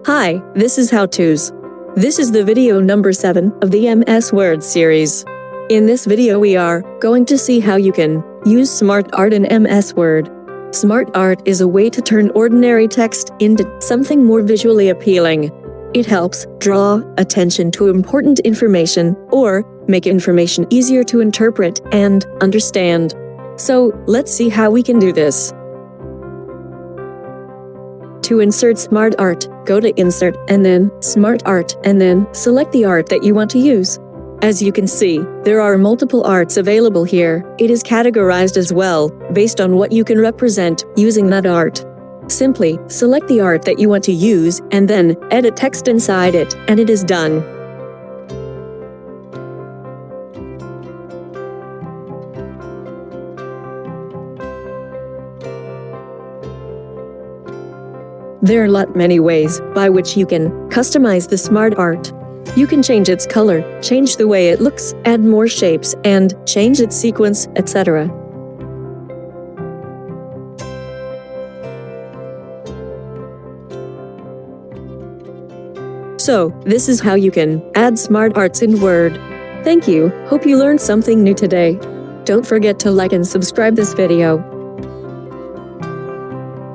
Hi, this is How To's. This is the video number 7 of the MS Word series. In this video we are going to see how you can use SmartArt in MS Word. SmartArt is a way to turn ordinary text into something more visually appealing. It helps draw attention to important information or make information easier to interpret and understand. So, let's see how we can do this. To insert SmartArt, go to Insert and then SmartArt and then select the art that you want to use. As you can see, there are multiple arts available here. It is categorized as well, based on what you can represent using that art. Simply select the art that you want to use and then edit text inside it, and it is done. There are many ways by which you can customize the SmartArt. You can change its color, change the way it looks, add more shapes, and change its sequence, etc. So, this is how you can add SmartArts in Word. Thank you. Hope you learned something new today. Don't forget to like and subscribe this video.